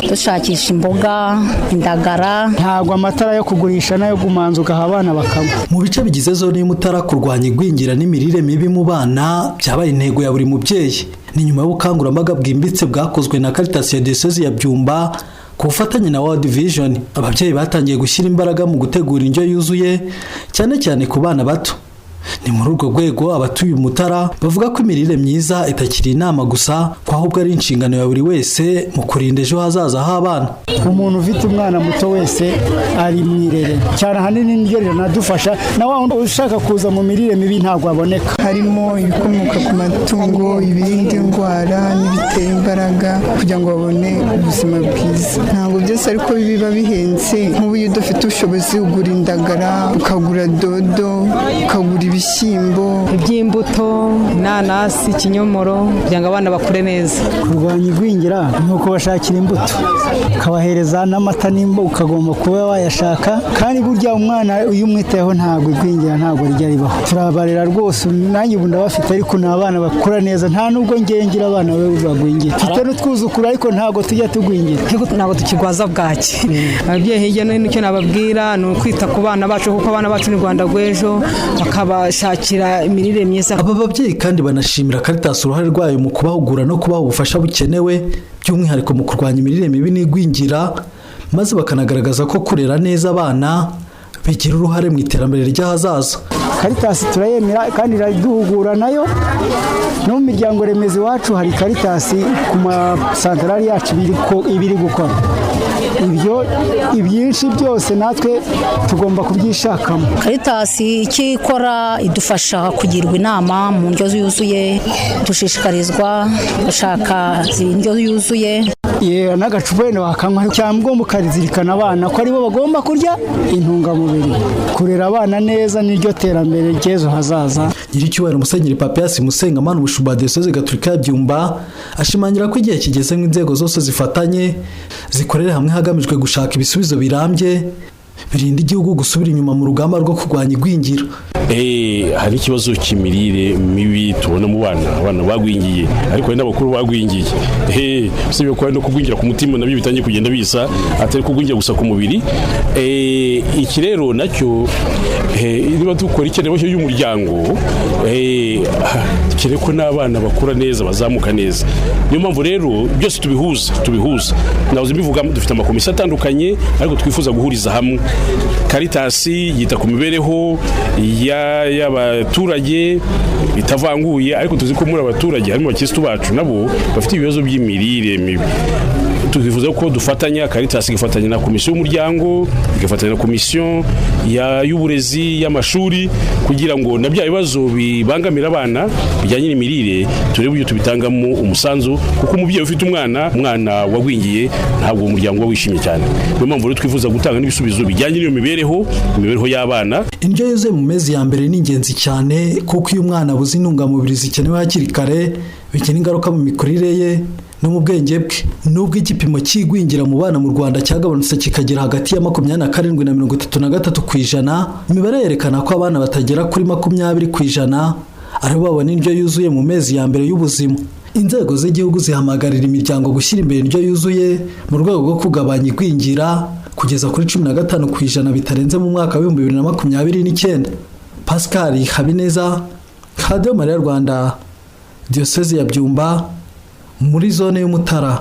dushakisha imboga, indagara, ntabwo amatara yo kugurisha nayo gumanza ugaha abana bakanywa. Mu bice bigize zone y'Umutara kurwanya igwingira n'imirire mibi mu bana byabaye intego ya buri mubyeyi. Ni nyuma y'ubukangurambaga bwimbitse bwakozwe na Caritas ya Diocese ya Byumba ku bufatanye na World Vision. Ababyeyi batangiye gushyira imbaraga mu gutegura indyo yuzuye cyane cyane ku bana bato. Ni muri urwo rwego abatuye Umutara bavuga ko imirire myiza itakiri inama gusa, ko ahubwo ari inshingano ya buri wese mu kurinda ejo hazaza h'abana. Umuntu ufite umwana muto wese ari mwirere cyane, ahanini niryo riranadufasha, na wa ushaka kuza mu mirire mibi ntabwo aboneka. Harimo ibikomoka ku matungo, ibirinda indwara n'ibitera imbaraga kugira ngo babone ubuzima bwiza. Ntabwo byose ariko biba bihenze, nk'ubu iyo udafite ubushobozi ugura indagara, ukagura dodo, ukagura ibishyimbo, iby'imbuto, inanasi, ikinyomoro kugira ngo abana bakure neza. Kurwanya igwingira ni ukubashakira imbuto, ukabahereza n'amata n'imbo, ukagomba kuba wayashaka. Kandi burya umwana iyo umwitayeho ntabwo igwingira ntabwo rijya ribaho. Turabarera rwose, nanjye ubu ndabafite ariko ni abana bakura neza, nta nubwo ngira abana be bagwingira. Mfite n'utwuzukuru ariko ntabwo tujya tugwingira, ntabwo tukigwaza bwaki. Ababyeyi hirya no hino icyo nababwira ni ukwita ku bana bacu, kuko abana bacu ni Rwanda rw'ejo, bakabashakira imirire myiza. Aba babyeyi kandi banashimira Caritas uruhare rwayo mu kubahugura no kubaha ubufasha bukenewe, by'umwihariko mu kurwanya imirire mibi n'igwingira, maze bakanagaragaza ko kurera neza abana bigira uruhare mu iterambere ry'ahazaza. Caritas turayemera kandi iraduhugura nayo. No mu miryango remezo iwacu hari Caritas ku masantarari yacu ibiri gukora. Ibyo ibyinshi byose natwe tugomba kubyishakamo. Caritas icyo ikora idufasha kugirwa inama mu ndyo yuzuye, dushishikarizwa gushaka indyo yuzuye. N'agacupa wenda wakanywa, cyangwa mukarizirikana abana ko aribo bagomba kurya intungamubiri. Kurera abana neza niryo terambere ry'ejo hazaza. Nyiricyubahiro Musenyeri Papias Musengamana umushumba wa Diocese Gatolika ya Byumba ashimangira ko igihe kigeze ngo inzego zose zifatanye zikorere hamwe hagamijwe gushaka ibisubizo birambye birinda igihugu gusubira inyuma mu rugamba rwo kurwanya igwingira. Hari ikibazo cy'imirire mibi tubona mu abana bagwingiye, ariko hari n'abakuru bagwingiye. Usibye ko no kugwingira ku mutima nabyo bitangiye kugenda bisa, atari kugwingira gusa ku mubiri. Iki rero nacyo niba dukora ikenewe y'umuryango, kereko n'abana bakura neza, bazamuka neza. Niyo mpamvu rero byose tubihuza. Navuze mbivuga dufite amakomisiyo atandukanye, ariko twifuza guhuriza hamwe. Caritas yita ku mibereho y'abaturage bitavanguye, ariko tuzi ko muri abaturage harimo abakirisitu bacu nabo bafite ibibazo by'imirire mibi. Tuzifuza ko dufatanya, Caritas igifatanya na komisiyo y'umuryango, igifatanya na komisiyo y'uburezi y'amashuri, kugira ngo na bya bibazo bibangamira abana bijyanye n'imirire turebe uburyo tubitangamo umusanzu, kuko umubyeyi ufite umwana wagwingiye ntabwo umuryango uba wishimye cyane. Niyo mpamvu rero twifuza gutanga n'ibisubizo bijyanye n'iyo mibereho y'abana. Indyo yuzuye mu mezi ya mbere ni ingenzi cyane, kuko iyo umwana abuze intungamubiri zikenewe hakiri kare bigira ingaruka mu mikurire ye no mu bwenge bwe. Nubwo igipimo cy'igwingira mu bana mu Rwanda cyagabanutse kikagera hagati ya 27 na 33%, imibare yerekana ko abana batagera kuri 20% aribo babona indyo yuzuye mu mezi ya mbere y'ubuzima. Inzego z'igihugu zihamagarira imiryango gushyira imbere indyo yuzuye mu rwego rwo kugabanya igwingira kugeza kuri 15% bitarenze mu mwaka wa 2029. Pascal Habineza, Radio Maria Rwanda, Diocese ya Byumba, muri zone y'Umutara.